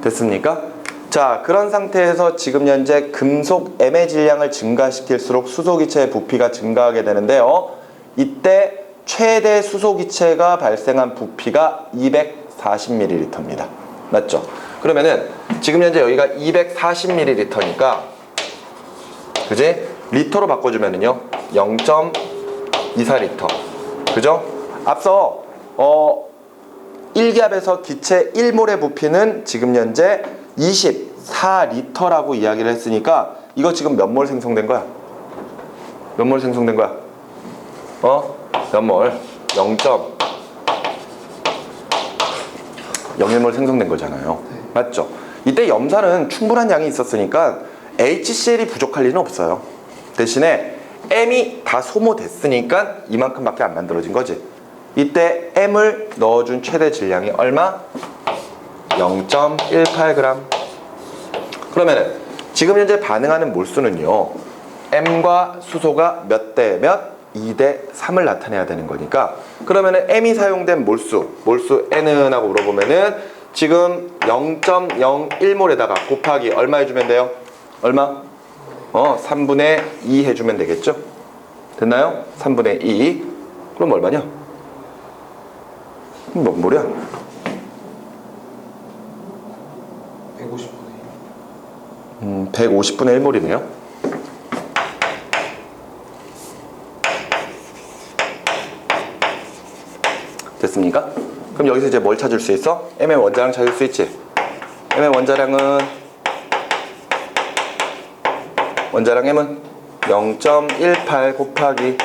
됐습니까? 자, 그런 상태에서 지금 현재 금속 M의 질량을 증가시킬수록 수소기체의 부피가 증가하게 되는데요. 이때 최대 수소기체가 발생한 부피가 240ml입니다. 맞죠? 그러면은 지금 현재 여기가 240ml니까, 그지? 리터로 바꿔주면은요 0.24리터. 그죠? 앞서 1기압에서 기체 1몰의 부피는 지금 현재 24리터라고 이야기를 했으니까 이거 지금 몇 몰 생성된 거야? 몇 몰 생성된 거야? 몇 몰? 0.01몰 생성된 거잖아요. 맞죠? 이때 염산은 충분한 양이 있었으니까 HCl이 부족할 리는 없어요. 대신에 M이 다 소모됐으니까 이만큼밖에 안 만들어진 거지. 이때 M을 넣어준 최대 질량이 얼마? 0.18g. 그러면은 지금 현재 반응하는 몰수는요 M과 수소가 몇 대 몇? 2대 3을 나타내야 되는 거니까, 그러면은 M이 사용된 몰수 N은 하고 물어보면은 지금 0.01몰에다가 곱하기 얼마 해주면 돼요? 얼마? 3분의 2 해주면 되겠죠? 됐나요? 3분의 2. 그럼 얼마냐? 몇 몰이야? 150분의 150분의 1몰이네요. 됐습니까? 그럼 여기서 이제 뭘 찾을 수 있어? M의 원자량 찾을 수 있지? M의 원자량 M은 0.18 곱하기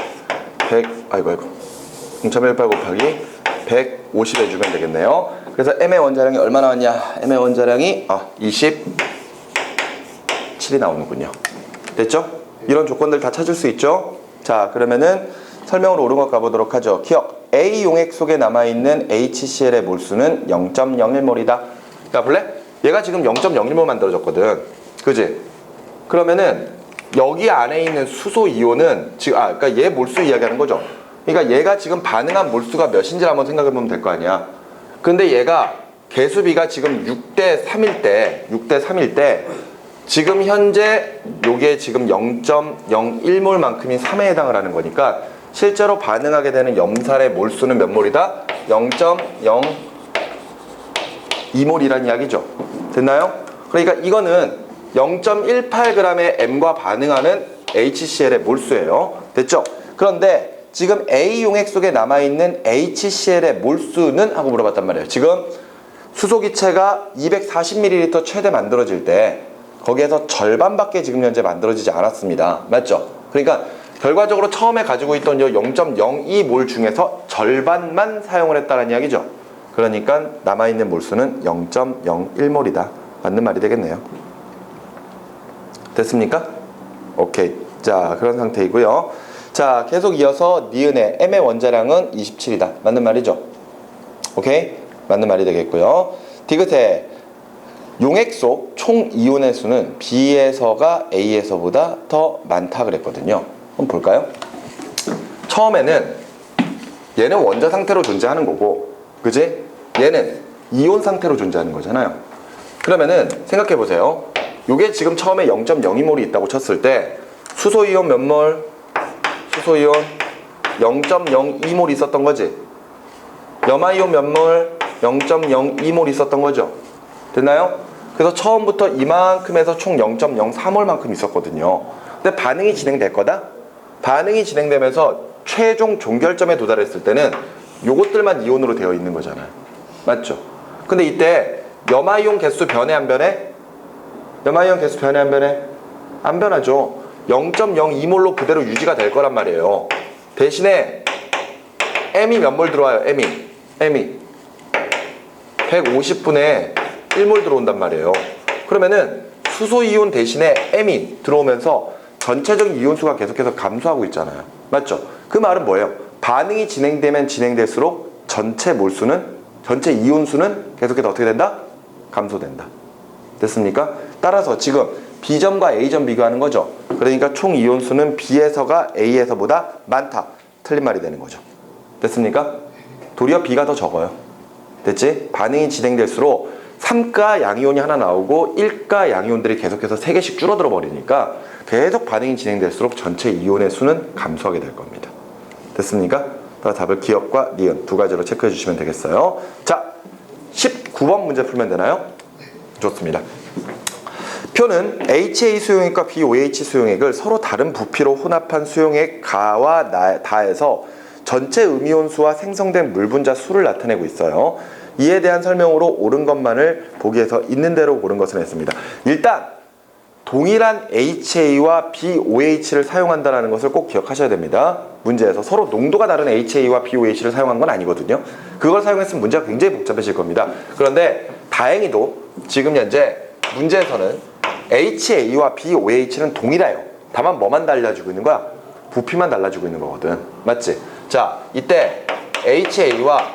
100, 0.18 곱하기 150 해주면 되겠네요. 그래서 M의 원자량이 얼마 나왔냐? M의 원자량이 27이 나오는군요. 됐죠? 이런 조건들 다 찾을 수 있죠? 자, 그러면은 설명으로 옳은 것 가보도록 하죠. 기억, A 용액 속에 남아있는 HCl의 몰수는 0.01몰이다. 야, 볼래? 얘가 지금 0.01몰 만들어졌거든. 그지? 그러면은 여기 안에 있는 수소 이온은 지금 그러니까 얘 몰수 이야기하는 거죠. 그러니까 얘가 지금 반응한 몰수가 몇인지 한번 생각해 보면 될 거 아니야. 근데 얘가 개수비가 지금 6대 3일 때 지금 현재 요게 지금 0.01몰만큼인 3에 해당을 하는 거니까 실제로 반응하게 되는 염산의 몰수는 몇 몰이다? 0.02몰이란 이야기죠. 됐나요? 그러니까 이거는 0.18g의 M과 반응하는 HCl의 몰수예요. 됐죠? 그런데 지금 A 용액 속에 남아있는 HCl의 몰수는? 하고 물어봤단 말이에요. 지금 수소기체가 240ml 최대 만들어질 때 거기에서 절반밖에 지금 현재 만들어지지 않았습니다. 맞죠? 그러니까 결과적으로 처음에 가지고 있던 0.02몰 중에서 절반만 사용을 했다는 이야기죠. 그러니까 남아있는 몰수는 0.01몰이다. 맞는 말이 되겠네요. 됐습니까? 오케이. 자, 그런 상태이고요. 자, 계속 이어서 니은의 M의 원자량은 27이다. 맞는 말이죠? 오케이? 맞는 말이 되겠고요. 디귿의 용액 속 총 이온의 수는 B에서가 A에서보다 더 많다 그랬거든요. 한번 볼까요? 처음에는 얘는 원자 상태로 존재하는 거고, 그지? 얘는 이온 상태로 존재하는 거잖아요. 그러면은 생각해 보세요. 요게 지금 처음에 0.02몰이 있다고 쳤을 때 수소이온 몇 몰? 수소이온 0.02몰 있었던 거지. 염화이온 몇 몰? 0.02몰 있었던 거죠. 됐나요? 그래서 처음부터 이만큼에서 총 0.04몰만큼 있었거든요. 근데 반응이 진행될 거다? 반응이 진행되면서 최종 종결점에 도달했을 때는 요것들만 이온으로 되어 있는 거잖아요. 맞죠? 근데 이때 염화이온 개수 변해 안 변해? 염화이온 개수 변해 안 변해? 안 변하죠. 0.02몰로 그대로 유지가 될 거란 말이에요. 대신에 M이 몇 몰 들어와요? M이 150분의 1몰 들어온단 말이에요. 그러면은 수소이온 대신에 M이 들어오면서 전체적인 이온수가 계속해서 감소하고 있잖아요. 맞죠? 그 말은 뭐예요? 반응이 진행되면 진행될수록 전체 몰수는, 전체 이온수는 계속해서 어떻게 된다? 감소된다. 됐습니까? 따라서 지금 B점과 A점 비교하는 거죠. 그러니까 총 이온수는 B에서가 A에서보다 많다. 틀린 말이 되는 거죠. 됐습니까? 도리어 B가 더 적어요. 됐지? 반응이 진행될수록 3가 양이온이 하나 나오고 1가 양이온들이 계속해서 3개씩 줄어들어 버리니까 계속 반응이 진행될수록 전체 이온의 수는 감소하게 될 겁니다. 됐습니까? 답을 기억과 니은 두 가지로 체크해 주시면 되겠어요. 자, 19번 문제 풀면 되나요? 좋습니다. 표는 HA 수용액과 BOH 수용액을 서로 다른 부피로 혼합한 수용액 가와 다에서 전체 음이온수와 생성된 물 분자 수를 나타내고 있어요. 이에 대한 설명으로 옳은 것만을 보기에서 있는 대로 고른 것을 했습니다. 일단 동일한 HA와 BOH를 사용한다는 것을 꼭 기억하셔야 됩니다. 문제에서 서로 농도가 다른 HA와 BOH를 사용한 건 아니거든요. 그걸 사용했으면 문제가 굉장히 복잡해질 겁니다. 그런데 다행히도 지금 현재 문제에서는 HA와 BOH는 동일해요. 다만 뭐만 달라지고 있는 거야? 부피만 달라지고 있는 거거든. 맞지? 자, 이때 HA와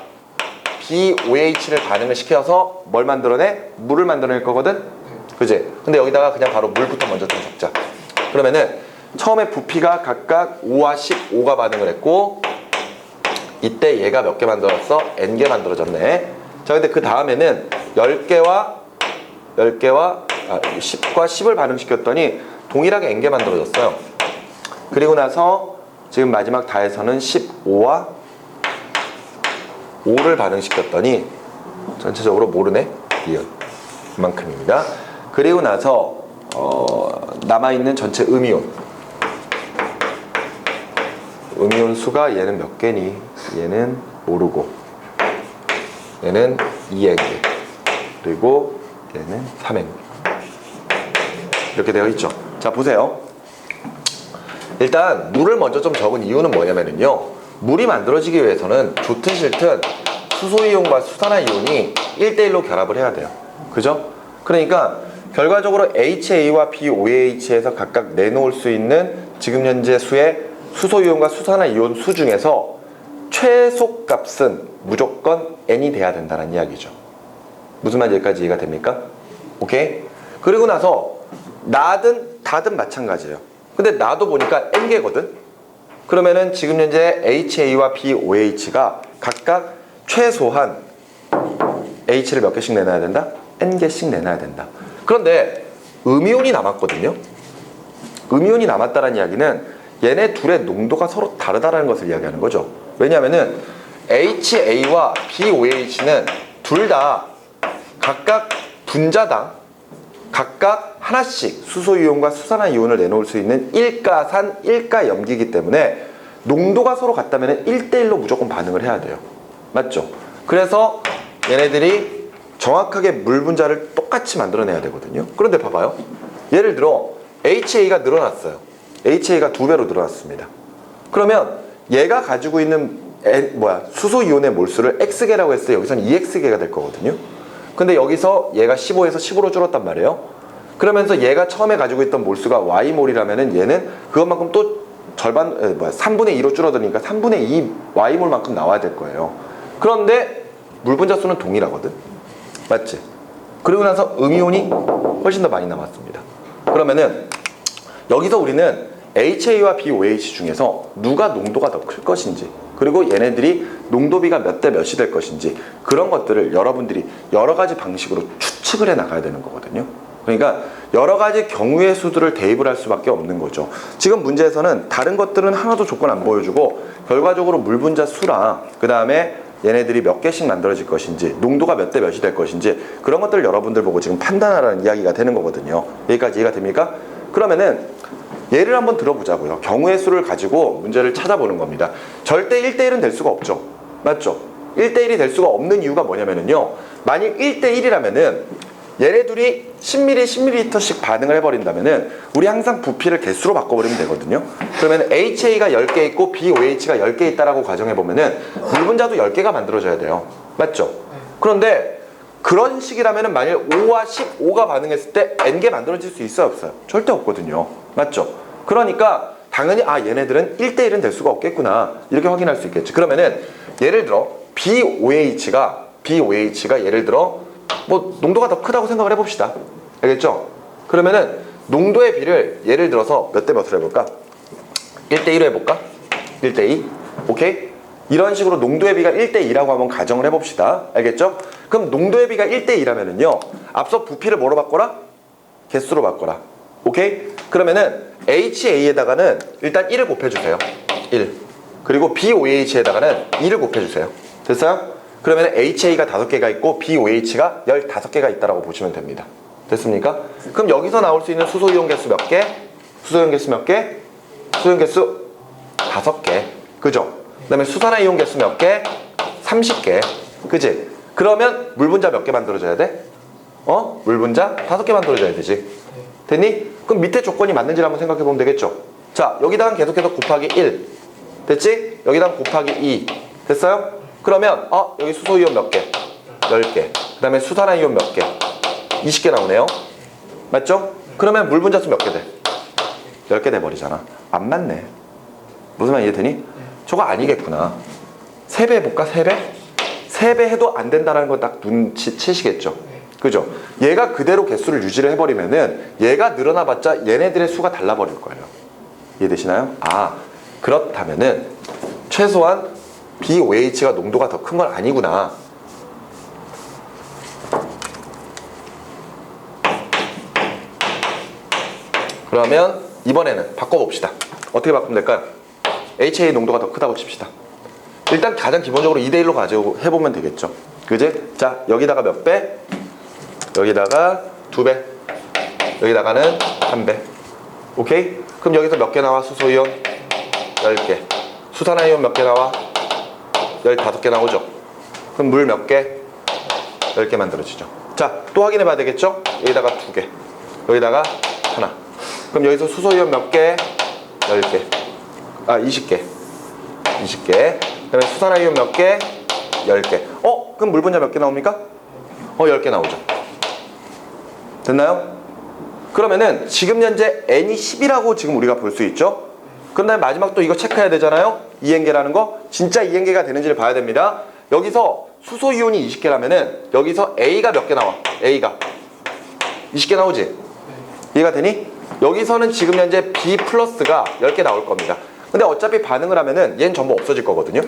BOH를 반응을 시켜서 뭘 만들어내? 물을 만들어낼 거거든? 그지? 근데 여기다가 그냥 바로 물부터 먼저 좀 적자. 그러면은 처음에 부피가 각각 5와 15가 반응을 했고, 이때 얘가 몇 개 만들었어? N개 만들어졌네. 자, 근데 그 다음에는 10과 10과 10을 반응시켰더니 동일하게 N개 만들어졌어요. 그리고 나서 지금 마지막 다에서는 15와 5를 반응시켰더니 전체적으로 모르네? 이은 이만큼입니다. 그리고 나서 남아있는 전체 음이온 수가 얘는 몇 개니? 얘는 모르고 얘는 2N개 그리고 얘는 3N개 이렇게 되어 있죠. 자, 보세요. 일단 물을 먼저 좀 적은 이유는 뭐냐면요, 물이 만들어지기 위해서는 좋든 싫든 수소이온과 수산화이온이 1대1로 결합을 해야 돼요. 그죠? 그러니까 결과적으로 HA와 BOH에서 각각 내놓을 수 있는 지금 현재 수의 수소이온과 수산화이온 수 중에서 최소값은 무조건 N이 돼야 된다는 이야기죠. 무슨 말인지 여기까지 이해가 됩니까? 오케이? 그리고 나서 나든 다든 마찬가지예요. 근데 나도 보니까 N개거든? 그러면은 지금 현재 HA와 BOH가 각각 최소한 H를 몇 개씩 내놔야 된다? N개씩 내놔야 된다. 그런데 음이온이 남았거든요. 음이온이 남았다는 이야기는 얘네 둘의 농도가 서로 다르다는 것을 이야기하는 거죠. 왜냐하면은 HA와 BOH는 둘 다 각각 분자당 각각 하나씩 수소이온과 수산화이온을 내놓을 수 있는 일가산, 일가염기이기 때문에 농도가 서로 같다면 1대1로 무조건 반응을 해야 돼요. 맞죠? 그래서 얘네들이 정확하게 물 분자를 똑같이 만들어내야 되거든요. 그런데 봐봐요. 예를 들어 HA가 늘어났어요. HA가 2배로 늘어났습니다. 그러면 얘가 가지고 있는 수소이온의 몰수를 X개라고 했을 때 여기서는 2X개가 될 거거든요. 근데 여기서 얘가 15에서 10으로 줄었단 말이에요. 그러면서 얘가 처음에 가지고 있던 몰수가 Y몰이라면은 얘는 그것만큼 또 절반, 3분의 2로 줄어드니까 3분의 2 Y몰만큼 나와야 될 거예요. 그런데 물 분자 수는 동일하거든. 맞지? 그리고 나서 음이온이 훨씬 더 많이 남았습니다. 그러면은 여기서 우리는 HA와 BOH 중에서 누가 농도가 더 클 것인지, 그리고 얘네들이 농도비가 몇 대 몇이 될 것인지, 그런 것들을 여러분들이 여러 가지 방식으로 추측을 해 나가야 되는 거거든요. 그러니까 여러 가지 경우의 수들을 대입을 할 수밖에 없는 거죠. 지금 문제에서는 다른 것들은 하나도 조건 안 보여주고 결과적으로 물 분자 수랑 그 다음에 얘네들이 몇 개씩 만들어질 것인지, 농도가 몇 대 몇이 될 것인지, 그런 것들을 여러분들 보고 지금 판단하라는 이야기가 되는 거거든요. 여기까지 이해가 됩니까? 그러면은 예를 한번 들어보자고요. 경우의 수를 가지고 문제를 찾아보는 겁니다. 절대 1대1은 될 수가 없죠. 맞죠? 1대1이 될 수가 없는 이유가 뭐냐면요, 만일 1대1이라면은 얘네 둘이 10ml, 10ml씩 반응을 해버린다면은 우리 항상 부피를 개수로 바꿔버리면 되거든요. 그러면 HA가 10개 있고 BOH가 10개 있다라고 가정해보면은 물 분자도 10개가 만들어져야 돼요. 맞죠? 그런데 그런 식이라면은 만일 5와 15가 반응했을 때 N개 만들어질 수 있어요, 없어요? 절대 없거든요. 맞죠? 그러니까 당연히 얘네들은 1대1은 될 수가 없겠구나, 이렇게 확인할 수 있겠죠. 그러면은 예를 들어 BOH가 예를 들어 뭐 농도가 더 크다고 생각을 해봅시다. 알겠죠? 그러면은 농도의 비를 예를 들어서 몇 대 몇으로 해볼까? 1대1로 해볼까? 1대2? 오케이? 이런 식으로 농도의 비가 1대2라고 한번 가정을 해봅시다. 알겠죠? 그럼 농도의 비가 1대2라면은요, 앞서 부피를 뭐로 바꿔라? 개수로 바꿔라. 오케이? 그러면은 HA에다가는 일단 1을 곱해주세요. 1. 그리고 BOH에다가는 2를 곱해주세요. 됐어요? 그러면 HA가 5개가 있고 BOH가 15개가 있다라고 보시면 됩니다. 됐습니까? 그럼 여기서 나올 수 있는 수소이온 개수 몇 개? 수소이온 개수 몇 개? 수소이온 개수 5개. 그죠? 그 다음에 수산화 이온 개수 몇 개? 30개. 그지? 그러면 물 분자 몇 개 만들어져야 돼? 물 분자 5개 만들어져야 되지. 됐니? 그럼 밑에 조건이 맞는지 한번 생각해 보면 되겠죠? 자, 여기다가 계속해서 곱하기 1. 됐지? 여기다가 곱하기 2. 됐어요? 그러면 여기 수소이온 몇 개? 10개. 그 다음에 수산화 이온 몇 개? 20개 나오네요. 맞죠? 그러면 물 분자수 몇 개 돼? 10개 돼버리잖아. 안 맞네. 무슨 말 이해되니? 저거 아니겠구나. 3배 해볼까? 3배? 3배 해도 안 된다는 거 딱 눈치채시겠죠? 그죠? 얘가 그대로 개수를 유지를 해버리면은 얘가 늘어나봤자 얘네들의 수가 달라버릴 거예요. 이해되시나요? 그렇다면은 최소한 BOH가 농도가 더 큰 건 아니구나. 그러면 이번에는 바꿔봅시다. 어떻게 바꾸면 될까요? HA 농도가 더 크다고 칩시다. 일단 가장 기본적으로 2대1로 가지고 해보면 되겠죠. 그지? 자, 여기다가 몇 배? 여기다가 2배. 여기다가는 3배. 오케이? 그럼 여기서 몇 개 나와? 수소이온 10개. 수산화이온 몇 개 나와? 15개 나오죠. 그럼 물 몇 개? 10개 만들어지죠. 자, 또 확인해 봐야 되겠죠? 여기다가 2개. 여기다가 하나. 그럼 여기서 수소이온 몇 개? 10개. 20개. 20개. 그 다음에 수산화이온 몇 개? 10개. 그럼 물 분자 몇 개 나옵니까? 10개 나오죠. 됐나요? 그러면은 지금 현재 N이 10이라고 지금 우리가 볼 수 있죠? 그 다음에 마지막 또 이거 체크해야 되잖아요? 이행계라는 거. 진짜 이행계가 되는지를 봐야 됩니다. 여기서 수소이온이 20개라면은 여기서 A가 몇 개 나와? A가 20개 나오지? 이해가 되니? 여기서는 지금 현재 B 플러스가 10개 나올 겁니다. 근데 어차피 반응을 하면은 얘는 전부 없어질 거거든요.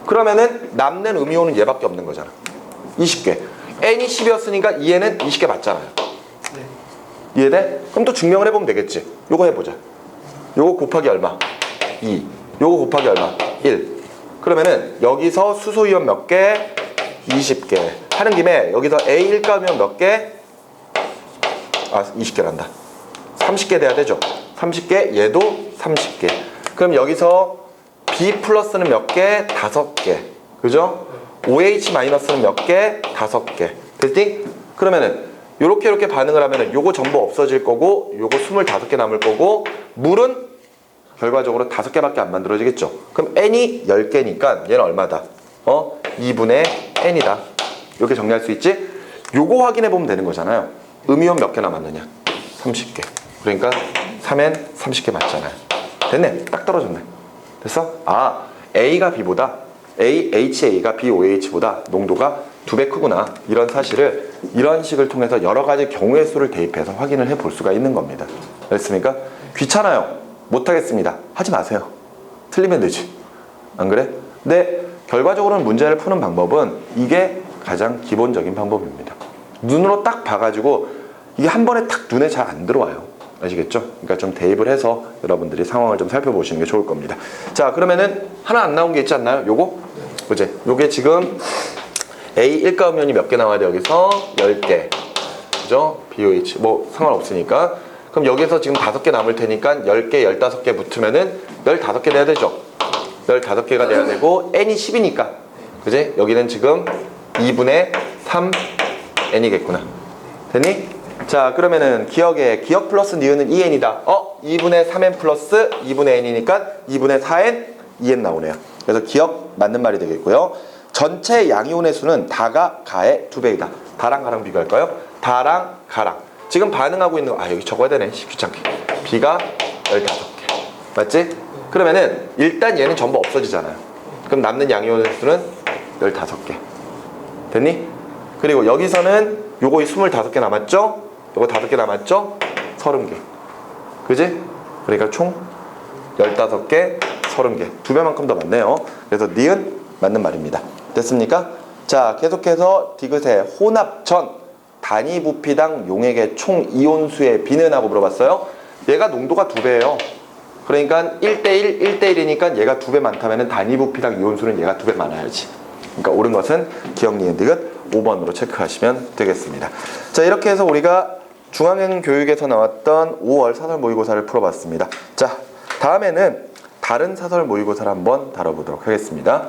그러면은 남는 음이온은 얘밖에 없는 거잖아. 20개. N이 10이었으니까 얘는 20개 맞잖아요. 이해돼? 그럼 또 증명을 해보면 되겠지. 요거 해보자. 요거 곱하기 얼마? 2. 요거 곱하기 얼마? 1. 그러면은 여기서 수소이온 몇 개? 20개. 하는 김에 여기서 A 1가면 몇 개? 20개란다. 30개 돼야 되죠. 30개, 얘도 30개. 그럼 여기서 B 플러스는 몇 개? 5개. 그죠? OH 마이너스는 몇 개? 5개. 됐지? 그러면은 요렇게 반응을 하면은 요거 전부 없어질 거고 요거 25개 남을 거고 물은 결과적으로 5개밖에 안 만들어지겠죠. 그럼 N이 10개니까 얘는 얼마다? 2분의 N이다. 이렇게 정리할 수 있지? 요거 확인해 보면 되는 거잖아요. 음이온 몇 개 남았느냐? 30개. 그러니까 3N 30개 맞잖아요. 됐네. 딱 떨어졌네. 됐어? A가 B보다 HA가 BOH보다 농도가 2배 크구나. 이런 사실을 이런 식을 통해서 여러 가지 경우의 수를 대입해서 확인을 해 볼 수가 있는 겁니다. 알겠습니까? 귀찮아요. 못하겠습니다. 하지 마세요. 틀리면 되지. 안 그래? 근데 결과적으로는 문제를 푸는 방법은 이게 가장 기본적인 방법입니다. 눈으로 딱 봐가지고 이게 한 번에 딱 눈에 잘 안 들어와요. 아시겠죠? 그러니까 좀 대입을 해서 여러분들이 상황을 좀 살펴보시는 게 좋을 겁니다. 자, 그러면은 하나 안 나온 게 있지 않나요? 요거? 그치? 요게 지금 A 1가음연이 몇 개 나와야 돼? 여기서 10개. 그죠? BOH. 뭐 상관없으니까. 그럼 여기서 지금 5개 남을 테니까 10개, 15개 붙으면은 15개 돼야 되죠? 15개가 돼야 되고 N이 10이니까. 그지? 여기는 지금 2분의 3N이겠구나. 됐니? 자, 그러면은 기억 플러스 니은은 2N이다. 2분의 3N 플러스 2분의 N이니까 2분의 4N, 2N 나오네요. 그래서 기억 맞는 말이 되겠고요. 전체 양이온의 수는 다가 가의 2배이다. 다랑 가랑 비교할까요? 다랑 가랑. 지금 반응하고 있는 거, 여기 적어야 되네. 귀찮게. B가 15개. 맞지? 그러면은 일단 얘는 전부 없어지잖아요. 그럼 남는 양이온의 수는 15개. 됐니? 그리고 여기서는 요거 25개 남았죠? 요거 5개 남았죠? 30개. 그지? 그러니까 총 15개, 30개. 2배만큼 더 많네요. 그래서 니은 맞는 말입니다. 됐습니까? 자, 계속해서 디귿의 혼합 전 단위 부피당 용액의 총 이온수의 비는 하고 물어봤어요. 얘가 농도가 2배예요. 그러니까 1대1, 1대1이니까 얘가 2배 많다면 단위 부피당 이온수는 얘가 2배 많아야지. 그러니까 옳은 것은 기억, 니은, 디귿 5번으로 체크하시면 되겠습니다. 자, 이렇게 해서 우리가 중앙행 교육에서 나왔던 5월 사설 모의고사를 풀어봤습니다. 자, 다음에는 다른 사설 모의고사를 한번 다뤄보도록 하겠습니다.